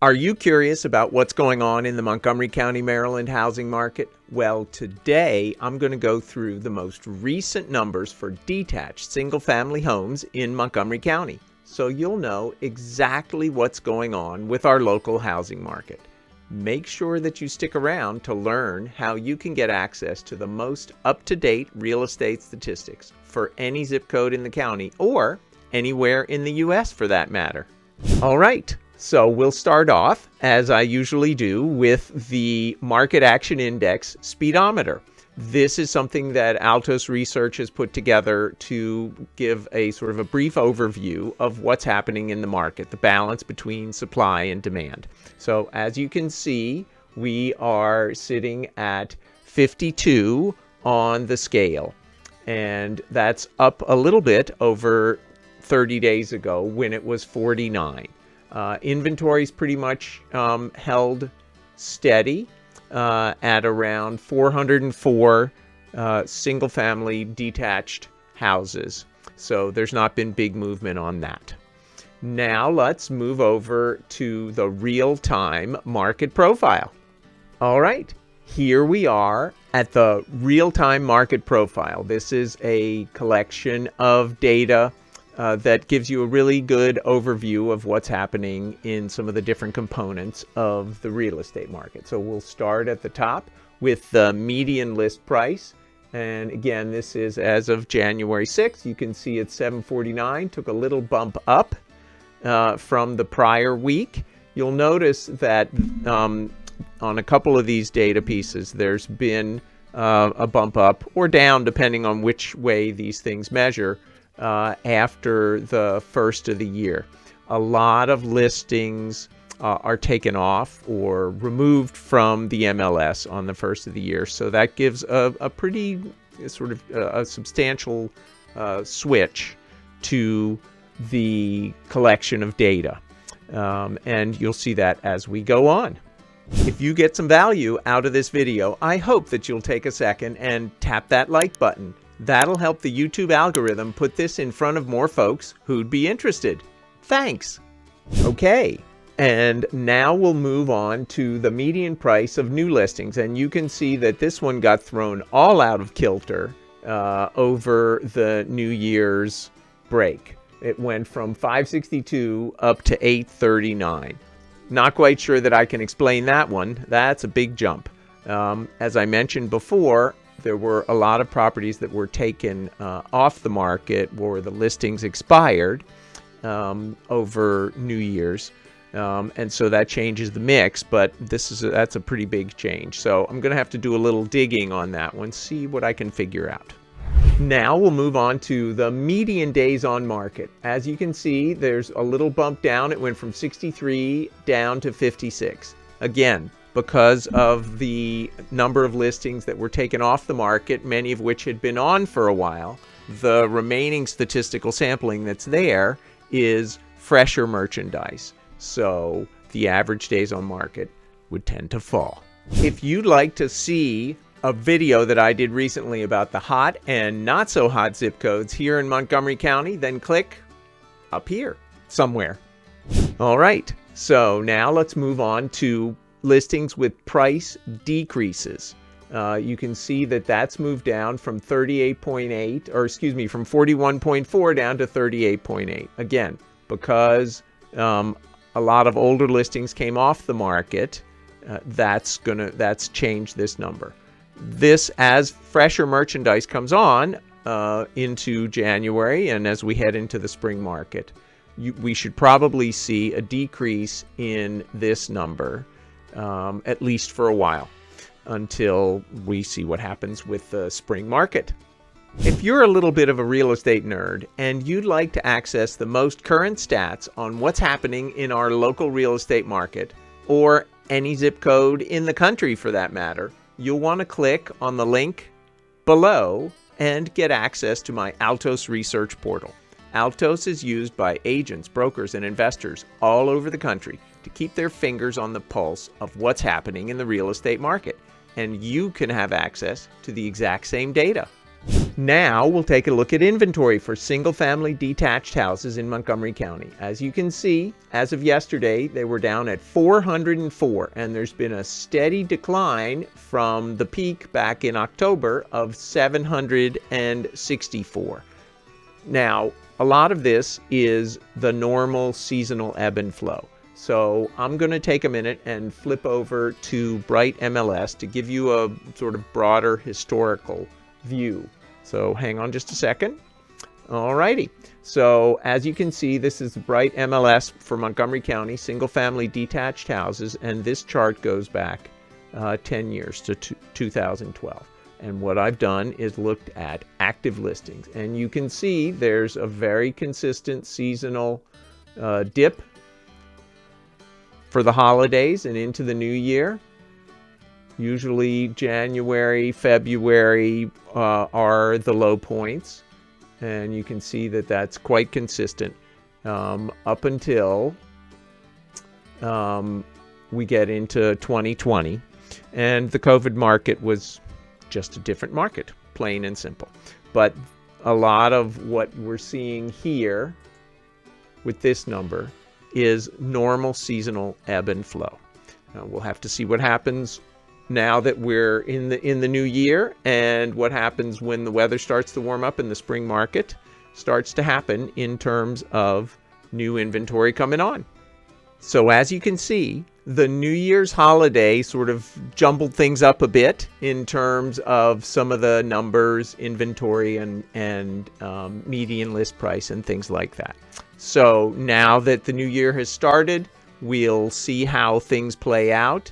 Are you curious about what's going on in the Montgomery County, Maryland housing market? Well, today I'm going to go through the most recent numbers for detached single-family homes in Montgomery County, so you'll know exactly what's going on with our local housing market. Make sure that you stick around to learn how you can get access to the most up-to-date real estate statistics for any zip code in the county or anywhere in the U.S. for that matter. All right. So we'll start off, as I usually do, with the Market Action Index speedometer. This is something that ALTOS research has put together to give a sort of a brief overview of what's happening in the market, the balance between supply and demand. So as you can see, we are sitting at 52 on the scale, and that's up a little bit over 30 days ago when it was 49. Inventory's pretty much held steady at around 404 single-family detached houses. So there's not been big movement on that. Now let's move over to the real-time market profile. All right, here we are at the real-time market profile. This is a collection of data that gives you a really good overview of what's happening in some of the different components of the real estate market. So we'll start at the top with the median list price. And again, this is as of January 6th. You can see it's $749, took a little bump up from the prior week. You'll notice that on a couple of these data pieces, there's been a bump up or down depending on which way these things measure. After the first of the year. A lot of listings are taken off or removed from the MLS on the first of the year. So that gives a pretty sort of a substantial switch to the collection of data. And you'll see that as we go on. If you get some value out of this video, I hope that you'll take a second and tap that like button. That'll help the YouTube algorithm put this in front of more folks who'd be interested. Thanks. Okay, and now we'll move on to the median price of new listings. And you can see that this one got thrown all out of kilter over the New Year's break. It went from 562 up to 839. Not quite sure that I can explain that one. That's a big jump. As I mentioned before, there were a lot of properties that were taken off the market where the listings expired over New Year's. And so that changes the mix, but that's a pretty big change. So I'm going to have to do a little digging on that one, see what I can figure out. Now we'll move on to the median days on market. As you can see, there's a little bump down. It went from 63 down to 56. Again, because of the number of listings that were taken off the market, many of which had been on for a while, the remaining statistical sampling that's there is fresher merchandise. So the average days on market would tend to fall. If you'd like to see a video that I did recently about the hot and not so hot zip codes here in Montgomery County, then click up here somewhere. All right, so now let's move on to listings with price decreases. You can see that that's moved down from 38.8, or excuse me, from 41.4 down to 38.8. Again, because a lot of older listings came off the market, that's changed this number. This, as fresher merchandise comes on into January and as we head into the spring market, we should probably see a decrease in this number. At least for a while, until we see what happens with the spring market. If you're a little bit of a real estate nerd and you'd like to access the most current stats on what's happening in our local real estate market, or any zip code in the country for that matter, you'll want to click on the link below and get access to my ALTOS research portal. ALTOS is used by agents, brokers, and investors all over the country to keep their fingers on the pulse of what's happening in the real estate market, and you can have access to the exact same data. Now we'll take a look at inventory for single-family detached houses in Montgomery County. As you can see, as of yesterday, they were down at 404, and there's been a steady decline from the peak back in October of 764. Now, a lot of this is the normal seasonal ebb and flow. So I'm going to take a minute and flip over to Bright MLS to give you a sort of broader historical view. So hang on just a second. Alrighty. So as you can see, this is the Bright MLS for Montgomery County, single-family detached houses, and this chart goes back 10 years to 2012. And what I've done is looked at active listings, and you can see there's a very consistent seasonal dip for the holidays and into the new year. Usually January, February are the low points, and you can see that that's quite consistent up until we get into 2020, and the COVID market was just a different market, plain and simple. But a lot of what we're seeing here with this number is normal seasonal ebb and flow. Now, we'll have to see what happens now that we're in the new year, and what happens when the weather starts to warm up and the spring market starts to happen in terms of new inventory coming on. So as you can see, the New Year's holiday sort of jumbled things up a bit in terms of some of the numbers, inventory, and median list price and things like that. So now that the new year has started, we'll see how things play out.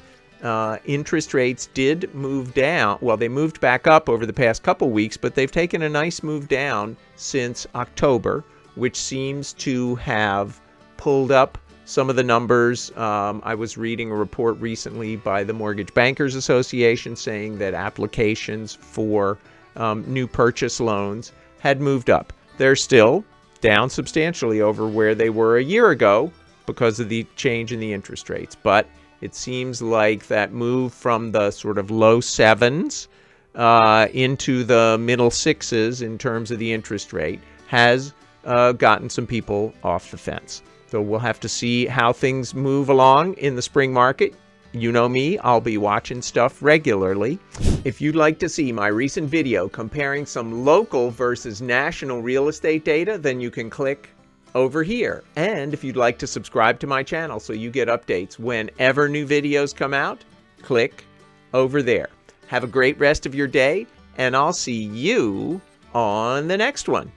Interest rates did move down. Well, they moved back up over the past couple weeks, but they've taken a nice move down since October, which seems to have pulled up some of the numbers. I was reading a report recently by the Mortgage Bankers Association saying that applications for new purchase loans had moved up. They're still down substantially over where they were a year ago because of the change in the interest rates. But it seems like that move from the sort of low sevens into the middle sixes in terms of the interest rate has gotten some people off the fence. So we'll have to see how things move along in the spring market. You know me, I'll be watching stuff regularly. If you'd like to see my recent video comparing some local versus national real estate data, then you can click over here. And if you'd like to subscribe to my channel so you get updates whenever new videos come out, click over there. Have a great rest of your day, and I'll see you on the next one.